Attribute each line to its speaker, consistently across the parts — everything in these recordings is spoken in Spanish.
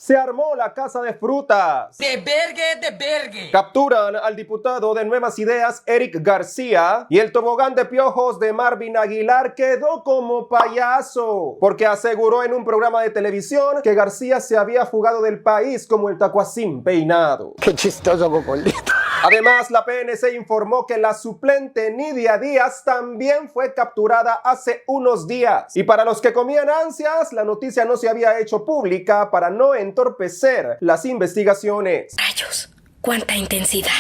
Speaker 1: Se armó la casa de frutas.
Speaker 2: De vergue.
Speaker 1: Capturan al diputado de Nuevas Ideas, Eric García, y el tobogán de piojos de Marvin Aguilar quedó como payaso, porque aseguró en un programa de televisión que García se había fugado del país como el tacuacín peinado.
Speaker 3: Qué chistoso, Cocolito.
Speaker 1: Además, la PNC informó que la suplente Nidia Díaz también fue capturada hace unos días. Y para los que comían ansias, la noticia no se había hecho pública para no entorpecer las investigaciones.
Speaker 4: ¡Rayos! ¡Cuánta intensidad!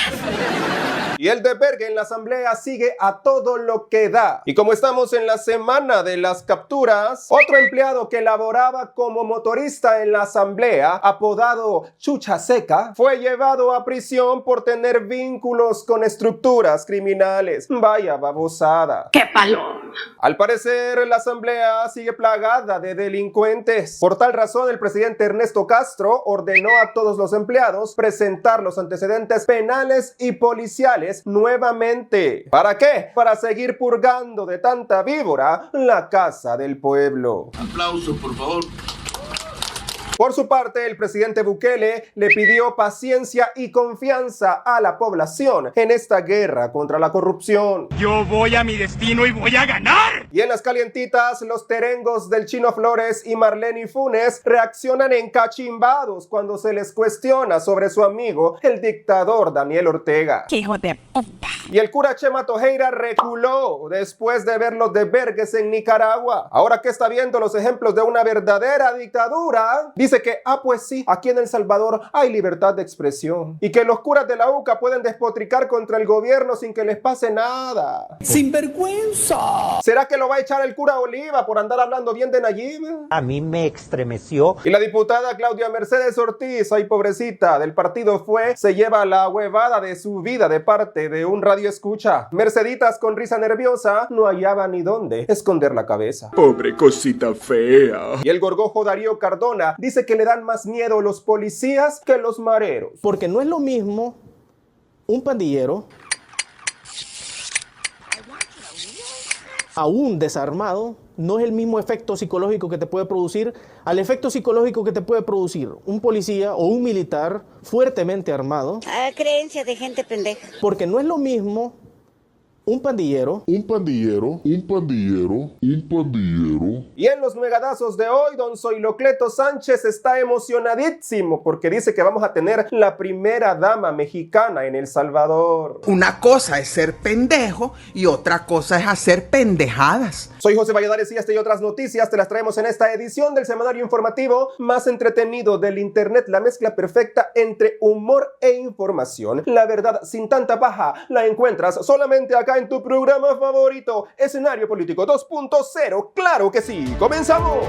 Speaker 1: Y el desvergue en la asamblea sigue a todo lo que da. Y como estamos en la semana de las capturas, otro empleado que laboraba como motorista en la asamblea, apodado Chucha Seca, fue llevado a prisión por tener vínculos con estructuras criminales. Vaya babosada.
Speaker 4: ¡Qué paloma!
Speaker 1: Al parecer, la asamblea sigue plagada de delincuentes. Por tal razón, el presidente Ernesto Castro ordenó a todos los empleados presentar los antecedentes penales y policiales nuevamente. ¿Para qué? Para seguir purgando de tanta víbora la casa del pueblo.
Speaker 5: Aplausos, por favor.
Speaker 1: Por su parte, el presidente Bukele le pidió paciencia y confianza a la población en esta guerra contra la corrupción.
Speaker 6: Yo voy a mi destino y voy a ganar.
Speaker 1: Y en las calientitas, los terengos del Chino Flores y Marlene Funes reaccionan encachimbados cuando se les cuestiona sobre su amigo, el dictador Daniel Ortega.
Speaker 4: ¡Qué hijo de puta!
Speaker 1: Y el cura Chema Tojeira reculó después de ver los desvergues en Nicaragua. Ahora que está viendo los ejemplos de una verdadera dictadura, dice que, pues sí, aquí en El Salvador hay libertad de expresión y que los curas de la UCA pueden despotricar contra el gobierno sin que les pase nada.
Speaker 3: ¡Sinvergüenza!
Speaker 1: ¿Será que lo va a echar el cura Oliva por andar hablando bien de Nayib?
Speaker 7: A mí me estremeció.
Speaker 1: Y la diputada Claudia Mercedes Ortiz, ay pobrecita, del partido Fue, se lleva la huevada de su vida de parte de un radio escucha. Merceditas con risa nerviosa no hallaba ni dónde esconder la cabeza.
Speaker 5: Pobre cosita fea.
Speaker 1: Y el gorgojo Darío Cardona dice que le dan más miedo los policías que los mareros.
Speaker 8: Porque no es lo mismo un pandillero a un desarmado, no es el mismo efecto psicológico que te puede producir al efecto psicológico que te puede producir un policía o un militar fuertemente armado.
Speaker 9: Creencia de gente pendeja.
Speaker 8: Porque no es lo mismo un pandillero.
Speaker 1: Y en los megadazos de hoy, don Zoilocleto Sánchez está emocionadísimo porque dice que vamos a tener la primera dama mexicana en El Salvador.
Speaker 10: Una cosa es ser pendejo y otra cosa es hacer pendejadas.
Speaker 1: Soy José Valladares y esta y otras noticias te las traemos en esta edición del semanario informativo más entretenido del internet, la mezcla perfecta entre humor e información. La verdad sin tanta paja la encuentras solamente acá en tu programa favorito, Escenario Político 2.0. ¡Claro que sí! ¡Comenzamos!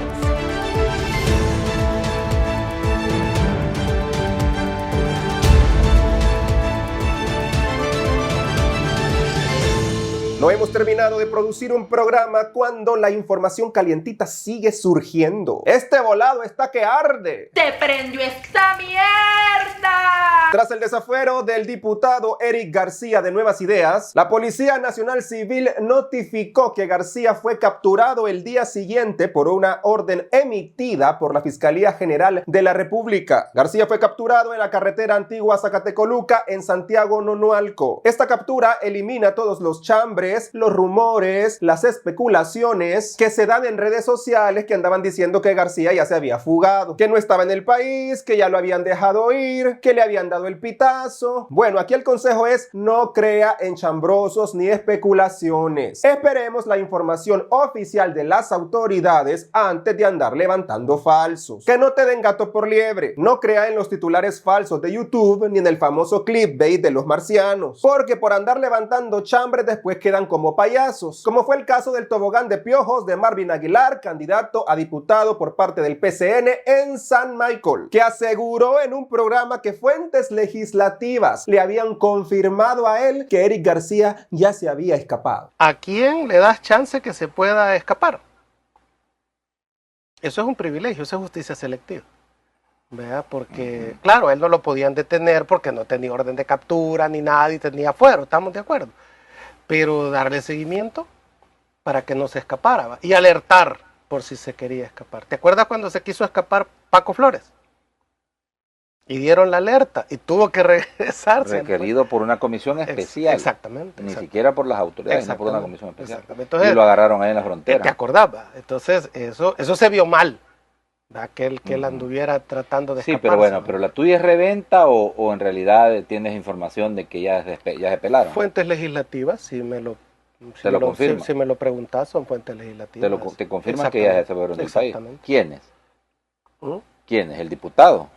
Speaker 1: No hemos terminado de producir un programa cuando la información calientita sigue surgiendo. Este volado está que arde.
Speaker 4: ¡Te prendió esta mierda!
Speaker 1: Tras el desafuero del diputado Eric García de Nuevas Ideas, la Policía Nacional Civil notificó que García fue capturado el día siguiente por una orden emitida por la Fiscalía General de la República. García fue capturado en la carretera antigua Zacatecoluca en Santiago Nonualco. Esta captura elimina todos los chambres, los rumores, las especulaciones que se dan en redes sociales que andaban diciendo que García ya se había fugado, que no estaba en el país, que ya lo habían dejado ir, que le habían dado el pitazo. Bueno, aquí el consejo es no crea en chambrosos ni especulaciones. Esperemos la información oficial de las autoridades antes de andar levantando falsos. Que no te den gato por liebre. No crea en los titulares falsos de YouTube ni en el famoso clickbait de los marcianos, porque por andar levantando chambres después quedan como payasos, como fue el caso del tobogán de piojos de Marvin Aguilar, candidato a diputado por parte del PCN en San Michael, que aseguró en un programa que fuentes legislativas le habían confirmado a él que Eric García ya se había escapado.
Speaker 3: ¿A quién le das chance que se pueda escapar? Eso es un privilegio, eso es justicia selectiva. ¿Vea? Porque, claro, él no lo podían detener porque no tenía orden de captura ni nada y tenía fuero, estamos de acuerdo. Pero darle seguimiento para que no se escapara, ¿va? Y alertar por si se quería escapar. ¿Te acuerdas cuando se quiso escapar Paco Flores? Y dieron la alerta y tuvo que regresarse.
Speaker 11: Requerido por una comisión especial.
Speaker 3: Exactamente.
Speaker 11: Ni siquiera por las autoridades, sino por una comisión especial.
Speaker 3: Entonces,
Speaker 11: y lo agarraron ahí en la frontera.
Speaker 3: ¿Te acordaba? Entonces, eso se vio mal. Que él anduviera tratando de escaparse.
Speaker 11: Sí, pero bueno, ¿pero la tuya es reventa o en realidad tienes información de que ya se pelaron?
Speaker 3: Fuentes legislativas, si me lo preguntas, son fuentes legislativas.
Speaker 11: ¿Te confirman que ya se fueron del país? ¿Quiénes?
Speaker 3: ¿Mm?
Speaker 11: ¿Quiénes? ¿El diputado?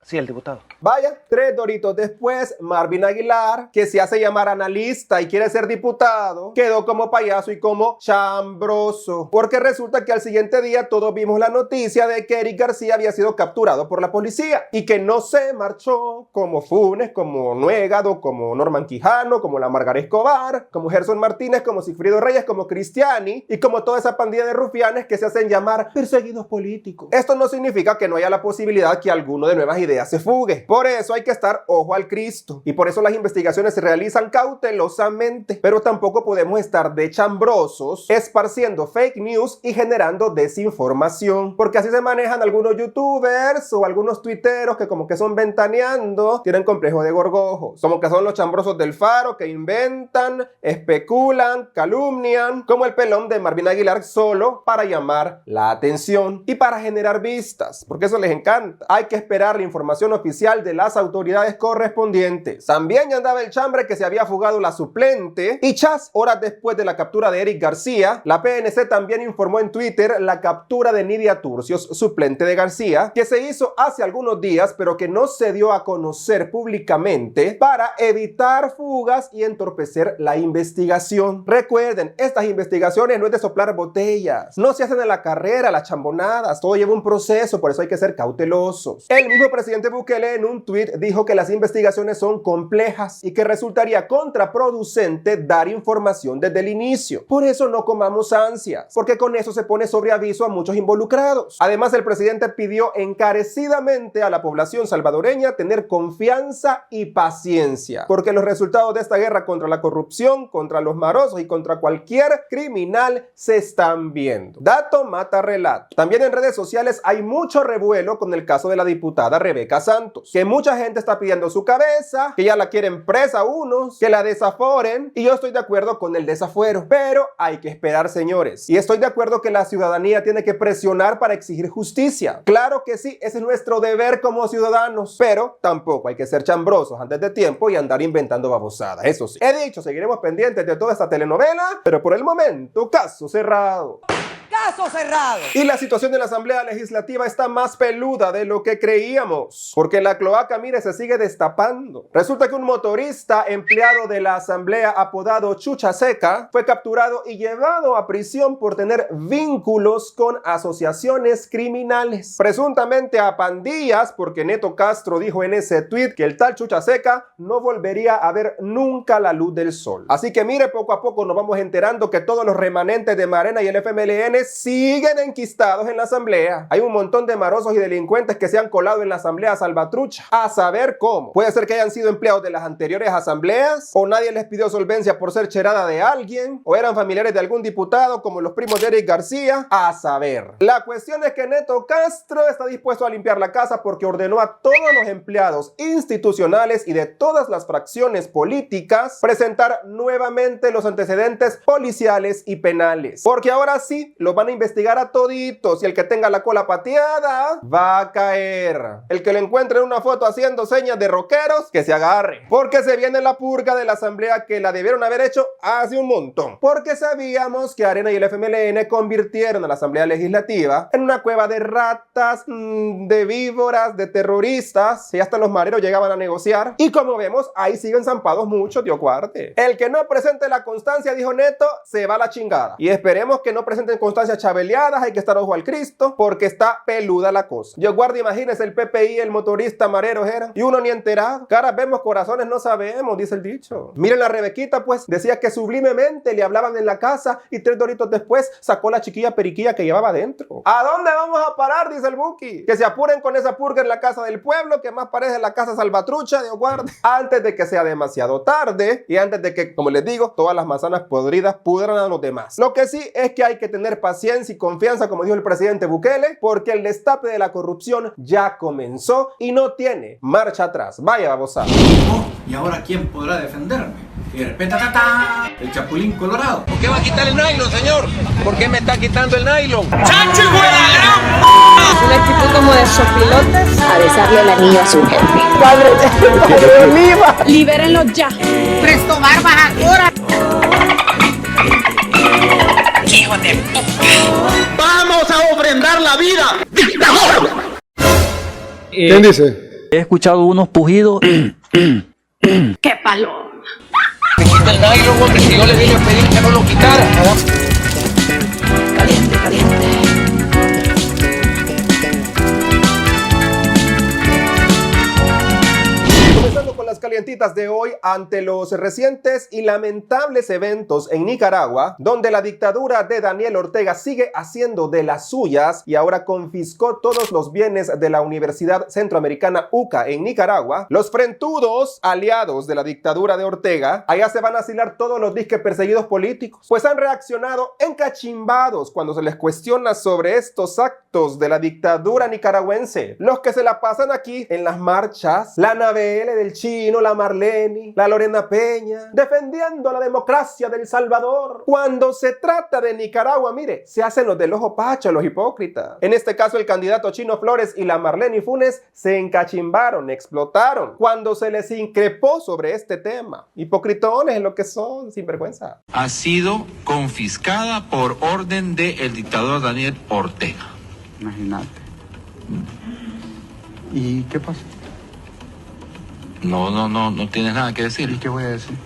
Speaker 3: Sí, el diputado.
Speaker 1: Vaya, 3 doritos después, Marvin Aguilar, que se hace llamar analista y quiere ser diputado, quedó como payaso y como chambroso. Porque resulta que al siguiente día todos vimos la noticia de que Eric García había sido capturado por la policía y que no se marchó como Funes, como Nuegado, como Norman Quijano, como la Margarita Escobar, como Gerson Martínez, como Sigfrido Reyes, como Cristiani y como toda esa pandilla de rufianes que se hacen llamar perseguidos políticos. Esto no significa que no haya la posibilidad que alguno de Nuevas Ideas se fugue. Por eso hay que estar ojo al Cristo. Y por eso las investigaciones se realizan cautelosamente. Pero tampoco podemos estar de chambrosos esparciendo fake news y generando desinformación. Porque así se manejan algunos youtubers o algunos tuiteros que como que son ventaneando, tienen complejo de gorgojos. Como que son los chambrosos del Faro que inventan, especulan, calumnian, como el pelón de Marvin Aguilar solo para llamar la atención y para generar vistas. Porque eso les encanta. Hay que esperar la información oficial de las autoridades correspondientes. También ya andaba el chambre que se había fugado la suplente y chas, horas después de la captura de Eric García, la PNC también informó en Twitter la captura de Nidia Turcios, suplente de García, que se hizo hace algunos días pero que no se dio a conocer públicamente para evitar fugas y entorpecer la investigación. Recuerden, estas investigaciones no es de soplar botellas, no se hacen en la carrera, las chambonadas, todo lleva un proceso, por eso hay que ser cautelosos. El mismo presidente Bukele en un tuit dijo que las investigaciones son complejas y que resultaría contraproducente dar información desde el inicio. Por eso no comamos ansias, porque con eso se pone sobre aviso a muchos involucrados. Además, el presidente pidió encarecidamente a la población salvadoreña tener confianza y paciencia, porque los resultados de esta guerra contra la corrupción, contra los marosos y contra cualquier criminal se están viendo. Dato mata relato. También en redes sociales hay mucho revuelo con el caso de la diputada Rebeca Santos, que mucha gente está pidiendo su cabeza, que ya la quieren presa unos, que la desaforen, y yo estoy de acuerdo con el desafuero, pero hay que esperar, señores, y estoy de acuerdo que la ciudadanía tiene que presionar para exigir justicia. Claro que sí, ese es nuestro deber como ciudadanos, pero tampoco hay que ser chambrosos antes de tiempo y andar inventando babosadas, eso sí. He dicho, seguiremos pendientes de toda esta telenovela, pero por el momento, caso cerrado.
Speaker 2: Caso cerrado.
Speaker 1: Y la situación de la Asamblea Legislativa está más peluda de lo que creíamos, porque la cloaca, mire, se sigue destapando. Resulta que un motorista empleado de la Asamblea apodado Chucha Seca fue capturado y llevado a prisión por tener vínculos con asociaciones criminales, presuntamente a pandillas, porque Neto Castro dijo en ese tweet que el tal Chucha Seca no volvería a ver nunca la luz del sol. Así que mire, poco a poco nos vamos enterando que todos los remanentes de Marena y el FMLN siguen enquistados en la asamblea. Hay un montón de marosos y delincuentes que se han colado en la asamblea salvatrucha. A saber cómo. Puede ser que hayan sido empleados de las anteriores asambleas, o nadie les pidió solvencia por ser cherada de alguien, o eran familiares de algún diputado como los primos de Eric García. A saber. La cuestión es que Neto Castro está dispuesto a limpiar la casa porque ordenó a todos los empleados institucionales y de todas las fracciones políticas presentar nuevamente los antecedentes policiales y penales. Porque ahora sí, los van a investigar a toditos y el que tenga la cola pateada va a caer. El que le encuentre una foto haciendo señas de rockeros, que se agarre. Porque se viene la purga de la asamblea que la debieron haber hecho hace un montón. Porque sabíamos que Arena y el FMLN convirtieron a la asamblea legislativa en una cueva de ratas, de víboras, de terroristas, y hasta los mareros llegaban a negociar. Y como vemos, ahí siguen zampados muchos, Dios guarde. El que no presente la constancia, dijo Neto, se va a la chingada. Y esperemos que no presenten constancias chabeleadas, hay que estar ojo al Cristo, porque está peluda la cosa. Dios guarde, imagínense el PPI, el motorista mareros eran, y uno ni enterado. Caras vemos, corazones no sabemos, dice el dicho. Miren la Rebequita, pues, decía que sublimemente le hablaban en la casa y 3 doritos después sacó la chiquilla periquilla que llevaba adentro. ¿A dónde vamos a parar? Dice el Buki. Que se apuren con esa purga en la casa del pueblo, que más parece la casa salvatrucha, Dios guarde. Antes de que sea demasiado tarde y antes de que, como les digo, todas las manzanas podridas pudran a los demás. Lo que sí es que hay que tener paciencia paciencia y confianza, como dijo el presidente Bukele, porque el destape de la corrupción ya comenzó y no tiene marcha atrás. Vaya babosada.
Speaker 12: ¿Y ahora quién podrá defenderme? Y de repente, ¡tatá! El Chapulín Colorado.
Speaker 2: ¿Por qué va a quitar el nylon, señor? ¿Por qué me está quitando el nylon?
Speaker 6: ¡Chancho,
Speaker 4: Una actitud como de sopilotes.
Speaker 9: A besarle el anillo a su jefe.
Speaker 8: ¡Padre Oliva!
Speaker 4: Libérenlo ya.
Speaker 9: Presto barbas ahora.
Speaker 2: ¡Hijo de puta!
Speaker 6: ¡Vamos a ofrendar la vida! ¡Dictador!
Speaker 13: ¿Quién dice?
Speaker 12: He escuchado unos pujidos.
Speaker 4: ¡Qué paloma!
Speaker 2: Me quita el nylon, hombre, si yo le vine a pedir que no lo quitara.
Speaker 4: Caliente, caliente.
Speaker 1: Comenzando con las calientitas de hoy, ante los recientes y lamentables eventos en Nicaragua, donde la dictadura de Daniel Ortega sigue haciendo de las suyas y ahora confiscó todos los bienes de la Universidad Centroamericana UCA en Nicaragua, los frentudos aliados de la dictadura de Ortega, allá se van a asilar todos los disque perseguidos políticos, pues han reaccionado encachimbados cuando se les cuestiona sobre estos actos de la dictadura nicaragüense. Los que se la pasan aquí en las marchas, la Anabel del Chino, la Marlene, la Lorena Peña, defendiendo la democracia del Salvador. Cuando se trata de Nicaragua, mire, se hacen los del ojo pacho, los hipócritas. En este caso, el candidato Chino Flores y la Marlene Funes se encachimbaron, explotaron, cuando se les increpó sobre este tema. Hipocritones es lo que son, sinvergüenza.
Speaker 14: Ha sido confiscada por orden del dictador Daniel Ortega.
Speaker 12: Imagínate. ¿Y qué pasa?
Speaker 14: No tienes nada que decir.
Speaker 12: ¿Y qué voy a decir?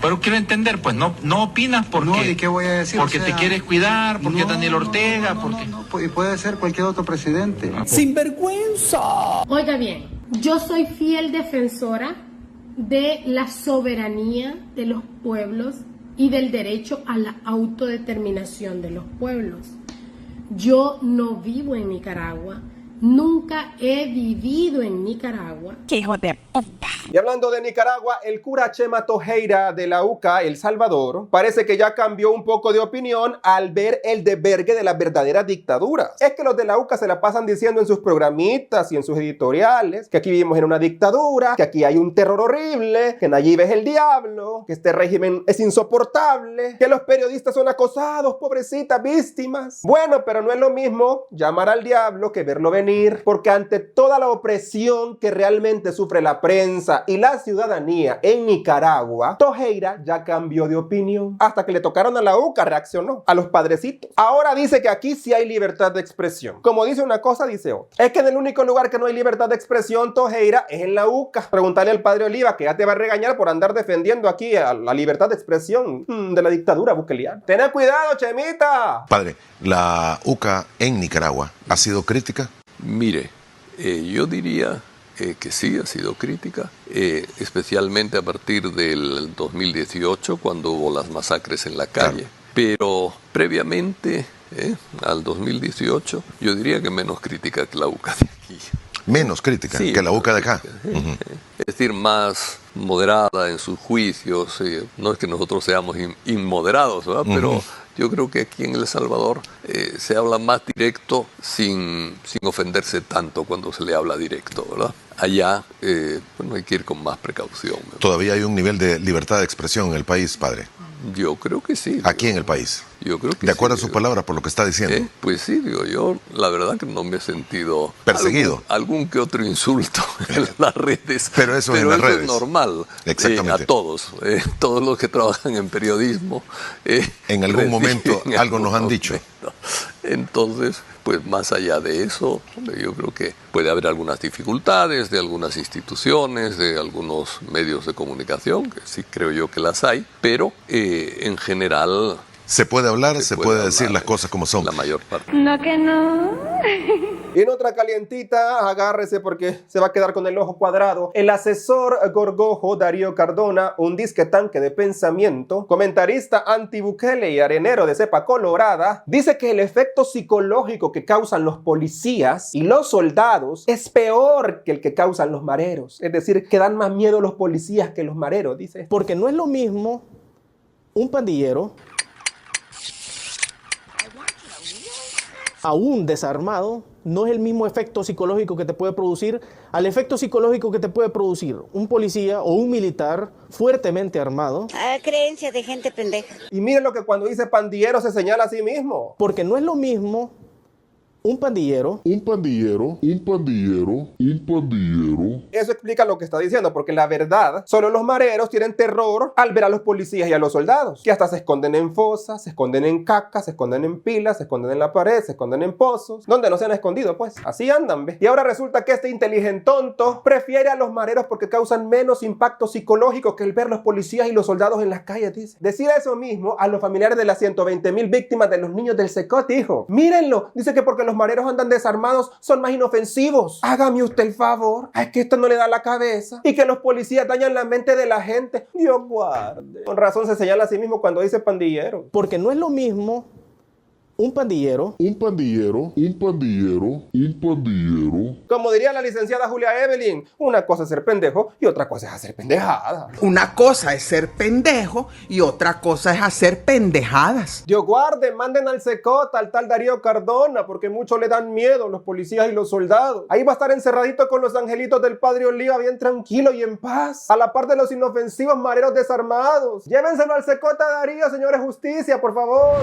Speaker 14: Pero quiero entender, pues no opinas porque...
Speaker 12: No, ¿y qué voy a decir?
Speaker 14: Porque te quieres cuidar, porque es Daniel Ortega, porque...
Speaker 12: Y puede ser cualquier otro presidente.
Speaker 6: ¡Sinvergüenza!
Speaker 4: Oiga bien, yo soy fiel defensora de la soberanía de los pueblos y del derecho a la autodeterminación de los pueblos. Yo no vivo en Nicaragua. Nunca he vivido en Nicaragua.
Speaker 2: ¡Qué hijo de puta!
Speaker 1: Y hablando de Nicaragua, el cura Chema Tojeira de la UCA, El Salvador, parece que ya cambió un poco de opinión al ver el desvergue de las verdaderas dictaduras. Es que los de la UCA se la pasan diciendo en sus programitas y en sus editoriales que aquí vivimos en una dictadura, que aquí hay un terror horrible, que Nayib es el diablo, que este régimen es insoportable, que los periodistas son acosados, pobrecitas víctimas. Bueno, pero no es lo mismo llamar al diablo que verlo venir, porque ante toda la opresión que realmente sufre la prensa y la ciudadanía en Nicaragua, Tojeira ya cambió de opinión. Hasta que le tocaron a la UCA, reaccionó a los padrecitos. Ahora dice que aquí sí hay libertad de expresión. Como dice una cosa, dice otra. Es que en el único lugar que no hay libertad de expresión, Tojeira, es en la UCA. Preguntarle al padre Oliva, que ya te va a regañar por andar defendiendo aquí a la libertad de expresión de la dictadura bukeliana. Ten cuidado, Chemita.
Speaker 15: Padre, la UCA en Nicaragua ha sido crítica.
Speaker 16: Mire, yo diría que sí, ha sido crítica, especialmente a partir del 2018, cuando hubo las masacres en la calle. Claro. Pero previamente, al 2018, yo diría que menos crítica que la UCA de aquí.
Speaker 15: Menos crítica sí, que la UCA de acá.
Speaker 16: Es decir, más moderada en sus juicios. No es que nosotros seamos inmoderados, ¿verdad? Pero yo creo que aquí en El Salvador se habla más directo sin ofenderse tanto cuando se le habla directo, ¿verdad? Allá bueno, hay que ir con más precaución, ¿verdad?
Speaker 15: ¿Todavía hay un nivel de libertad de expresión en el país, padre?
Speaker 16: Yo creo que sí.
Speaker 15: ¿Aquí en el país?
Speaker 16: Yo creo que
Speaker 15: ¿De acuerdo
Speaker 16: sí,
Speaker 15: a sus palabras por lo que está diciendo?
Speaker 16: Pues sí, digo, yo la verdad que no me he sentido...
Speaker 15: ¿Perseguido?
Speaker 16: Algún que otro insulto en las redes.
Speaker 15: Pero eso en las redes.
Speaker 16: Es normal.
Speaker 15: Exactamente.
Speaker 16: A todos. Todos los que trabajan en periodismo.
Speaker 15: En algún momento algo nos han dicho.
Speaker 16: Entonces, pues más allá de eso, yo creo que puede haber algunas dificultades de algunas instituciones, de algunos medios de comunicación, que sí creo yo que las hay, pero en general...
Speaker 15: Se puede hablar, se puede decir las cosas como son.
Speaker 16: La mayor parte.
Speaker 4: No que no.
Speaker 1: Y en otra calientita, agárrese porque se va a quedar con el ojo cuadrado. El asesor gorgojo Darío Cardona, un disque tanque de pensamiento, comentarista anti-Bukele y arenero de cepa colorada, dice que el efecto psicológico que causan los policías y los soldados es peor que el que causan los mareros. Es decir, que dan más miedo los policías que los mareros, dice.
Speaker 8: Porque no es lo mismo un pandillero aún desarmado, no es el mismo efecto psicológico que te puede producir al efecto psicológico que te puede producir un policía o un militar fuertemente armado.
Speaker 9: Creencia de gente pendeja.
Speaker 1: Y miren lo que cuando dice pandillero se señala a sí mismo.
Speaker 8: Porque no es lo mismo un pandillero.
Speaker 1: Eso explica lo que está diciendo, porque la verdad, solo los mareros tienen terror al ver a los policías y a los soldados, que hasta se esconden en fosas, se esconden en cacas, se esconden en pilas, se esconden en la pared, se esconden en pozos, donde no se han escondido, pues. Así andan, ¿ves? Y ahora resulta que este inteligentonto prefiere a los mareros porque causan menos impacto psicológico que el ver los policías y los soldados en las calles, dice. Decir eso mismo a los familiares de las 120,000 víctimas de los niños del Secot, hijo. Mírenlo, dice que porque los mareros andan desarmados son más inofensivos. Hágame usted el favor. Es que esto no le da la cabeza. Y que los policías dañan la mente de la gente. Dios guarde. Con razón se señala a sí mismo cuando dice pandillero.
Speaker 8: Porque no es lo mismo un pandillero.
Speaker 1: Como diría la licenciada Julia Evelyn, una cosa es ser pendejo y otra cosa es hacer pendejada.
Speaker 10: Una cosa es ser pendejo y otra cosa es hacer pendejadas.
Speaker 1: Dios guarde, manden al Secot, al tal Darío Cardona, porque muchos le dan miedo los policías y los soldados. Ahí va a estar encerradito con los angelitos del Padre Oliva, bien tranquilo y en paz, a la par de los inofensivos mareros desarmados. Llévenselo al Secot a Darío, señores justicia, por favor.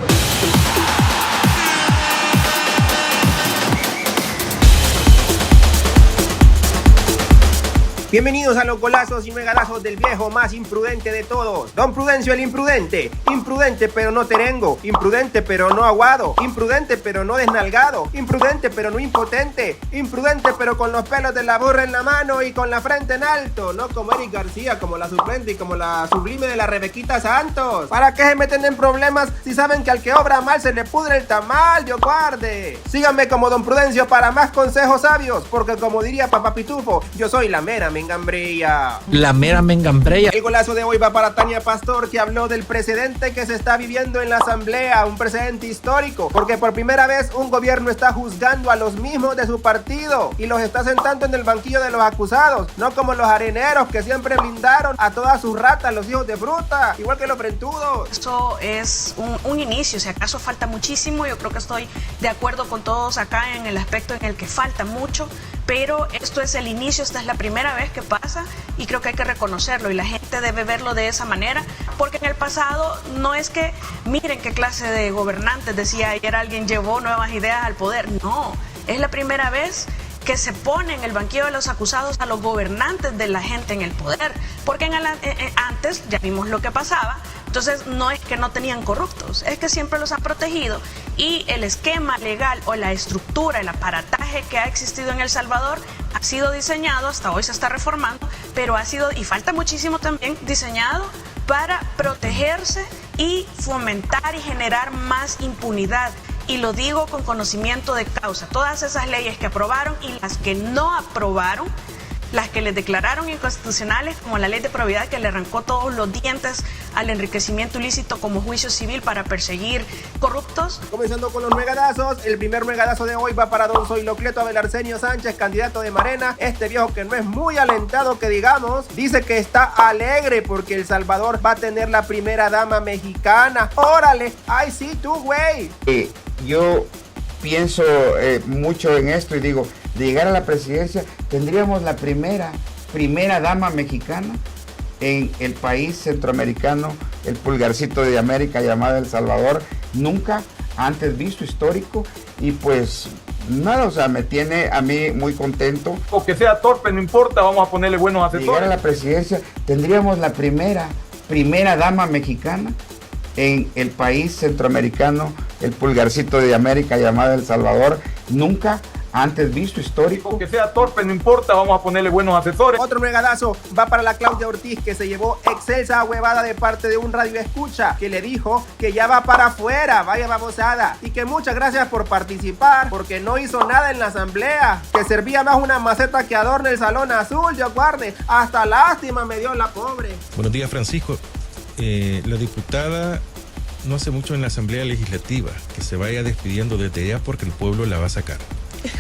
Speaker 1: Bienvenidos a los golazos y megalazos del viejo más imprudente de todos, Don Prudencio el imprudente. Imprudente pero no terengo, imprudente pero no aguado, imprudente pero no desnalgado, imprudente pero no impotente, imprudente pero con los pelos de la burra en la mano y con la frente en alto, no como Eric García, como la suplente y como la sublime de la Rebequita Santos. ¿Para qué se meten en problemas si saben que al que obra mal se le pudre el tamal? Dios guarde. Síganme como Don Prudencio para más consejos sabios, porque como diría Papá Pitufo, yo soy la mera mengambrilla.
Speaker 2: La mera mengambrilla.
Speaker 1: El golazo de hoy va para Tania Pastor, que habló del precedente que se está viviendo en la asamblea, un precedente histórico, porque por primera vez un gobierno está juzgando a los mismos de su partido y los está sentando en el banquillo de los acusados, no como los areneros que siempre blindaron a todas sus ratas, los hijos de fruta, igual que los brentudos.
Speaker 17: Esto es un inicio, si acaso falta muchísimo. Yo creo que estoy de acuerdo con todos acá en el aspecto en el que falta mucho, pero esto es el inicio, esta es la primera vez que pasa y creo que hay que reconocerlo y la gente debe verlo de esa manera, porque en el pasado no es que miren qué clase de gobernantes, decía ayer alguien, llevó nuevas ideas al poder. No, es la primera vez que se pone en el banquillo de los acusados a los gobernantes de la gente en el poder, porque antes ya vimos lo que pasaba. Entonces no es que no tenían corruptos, es que siempre los han protegido y el esquema legal o la estructura, el aparataje que ha existido en El Salvador ha sido diseñado, hasta hoy se está reformando, pero ha sido, y falta muchísimo también, diseñado para protegerse y fomentar y generar más impunidad. Y lo digo con conocimiento de causa. Todas esas leyes que aprobaron y las que no aprobaron, las que les declararon inconstitucionales, como la ley de probidad que le arrancó todos los dientes al enriquecimiento ilícito como juicio civil para perseguir corruptos.
Speaker 1: Comenzando con los megadazos, el primer megadazo de hoy va para don Zoilocleto Abel Arsenio Sánchez, candidato de Morena. Este viejo que no es muy alentado que digamos, dice que está alegre porque El Salvador va a tener la primera dama mexicana. ¡Órale! ¡Ay sí, tú, güey!
Speaker 18: Yo pienso mucho en esto y digo, de llegar a la presidencia tendríamos la primera dama mexicana en el país centroamericano, el pulgarcito de América llamado El Salvador, nunca antes visto, histórico, y pues nada, o sea, me tiene a mí muy contento.
Speaker 19: O que sea torpe, no importa, vamos a ponerle buenos asesores.
Speaker 18: De llegar a la presidencia tendríamos la primera dama mexicana en el país centroamericano, el pulgarcito de América llamado El Salvador, nunca antes visto, histórico.
Speaker 19: Que sea torpe, no importa, vamos a ponerle buenos asesores.
Speaker 1: Otro megadazo va para la Claudia Ortiz, que se llevó excelsa huevada de parte de un radio escucha que le dijo que ya va para afuera, vaya babosada, y que muchas gracias por participar, porque no hizo nada en la asamblea, que servía más una maceta que adorna el salón azul. Yo guarde, hasta lástima me dio la pobre.
Speaker 20: Buenos días, Francisco. La diputada no hace mucho en la Asamblea Legislativa, que se vaya despidiendo desde ya porque el pueblo la va a sacar.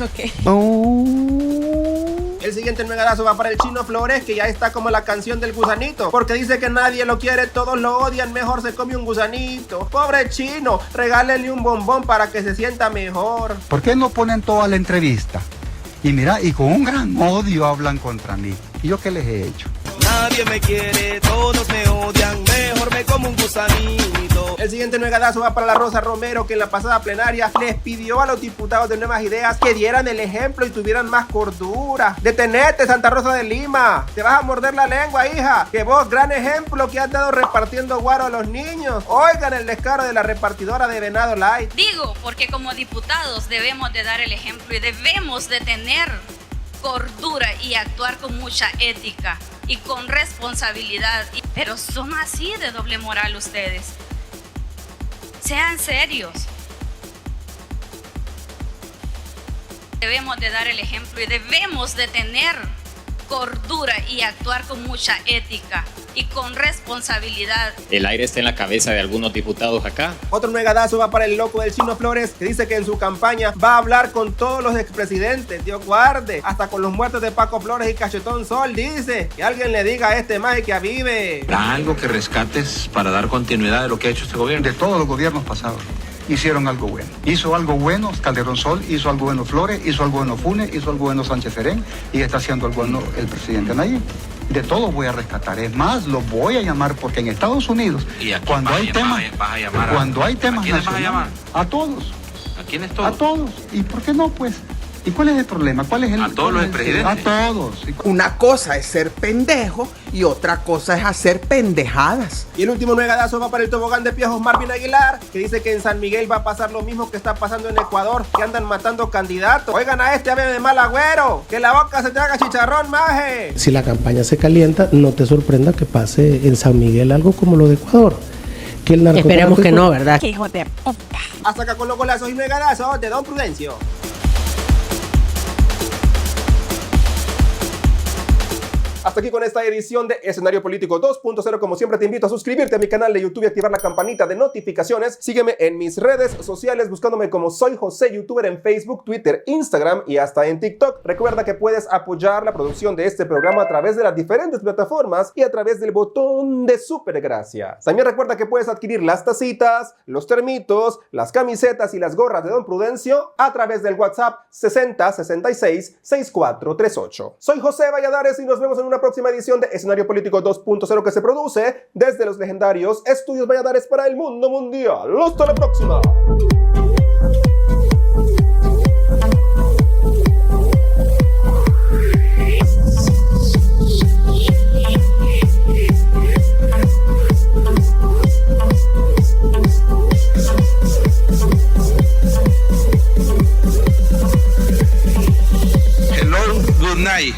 Speaker 17: Okay.
Speaker 1: El siguiente nuegadazo va para el Chino Flores, que ya está como la canción del gusanito, porque dice que nadie lo quiere, todos lo odian, mejor se come un gusanito. Pobre Chino, regálenle un bombón para que se sienta mejor.
Speaker 21: ¿Por qué no ponen toda la entrevista? Y mira, y con un gran odio hablan contra mí. ¿Y yo qué les he hecho?
Speaker 22: Nadie me quiere, todos me odian, mejor me como un gusanito.
Speaker 1: El siguiente nuegadazo va para la Rosa Romero, que en la pasada plenaria les pidió a los diputados de Nuevas Ideas que dieran el ejemplo y tuvieran más cordura. Detenete, Santa Rosa de Lima, te vas a morder la lengua, hija, que vos, gran ejemplo que has dado repartiendo guaro a los niños. Oigan el descaro de la repartidora de Venado Light.
Speaker 23: Digo, porque como diputados debemos de dar el ejemplo y debemos de tener cordura y actuar con mucha ética y con responsabilidad. Pero son así de doble moral ustedes. Sean serios. Debemos de dar el ejemplo y debemos de tener cordura y actuar con mucha ética y con responsabilidad.
Speaker 24: El aire está en la cabeza de algunos diputados acá.
Speaker 1: Otro nuegadazo va para el loco del Chino Flores, que dice que en su campaña va a hablar con todos los expresidentes, Dios guarde, hasta con los muertos de Paco Flores y Cachetón Sol. Dice que alguien le diga a este maje que avive.
Speaker 14: Algo que rescates para dar continuidad de lo que ha hecho este gobierno.
Speaker 21: De todos los gobiernos pasados hicieron algo bueno. Hizo algo bueno Calderón Sol, hizo algo bueno Flores, hizo algo bueno Funes, hizo algo bueno Sánchez Serén y está haciendo algo bueno el presidente Nayib. De todo voy a rescatar. Es más, lo voy a llamar porque en Estados Unidos, cuando hay temas nacionales, a todos.
Speaker 14: ¿A quiénes todos?
Speaker 21: A todos. ¿Y por qué no, pues? ¿Y cuál es el problema? ¿Cuál es el?
Speaker 14: A todos los presidentes.
Speaker 21: A todos.
Speaker 10: Una cosa es ser pendejo y otra cosa es hacer pendejadas.
Speaker 1: Y el último nuegadazo va para el tobogán de piojos Marvin Aguilar, que dice que en San Miguel va a pasar lo mismo que está pasando en Ecuador, que andan matando candidatos. Oigan a este ave de mal agüero, que la boca se te haga chicharrón, maje.
Speaker 3: Si la campaña se calienta, no te sorprenda que pase en San Miguel algo como lo de Ecuador. Que el
Speaker 25: Esperemos que no, ¿verdad?
Speaker 23: ¡Qué hijo de puta!
Speaker 1: Hasta acá con los golazos y nuegadazos de Don Prudencio. Hasta aquí con esta edición de Escenario Político 2.0. Como siempre te invito a suscribirte a mi canal de YouTube y activar la campanita de notificaciones. Sígueme en mis redes sociales buscándome como Soy José YouTuber en Facebook, Twitter, Instagram y hasta en TikTok. Recuerda que puedes apoyar la producción de este programa a través de las diferentes plataformas y a través del botón de super gracias. También recuerda que puedes adquirir las tacitas, los termitos, las camisetas y las gorras de Don Prudencio a través del WhatsApp 60666438. Soy José Valladares y nos vemos en una próxima edición de Escenario Político 2.0 que se produce desde los legendarios Estudios Valladares para el mundo mundial. ¡Hasta la próxima!
Speaker 14: Hello, good night.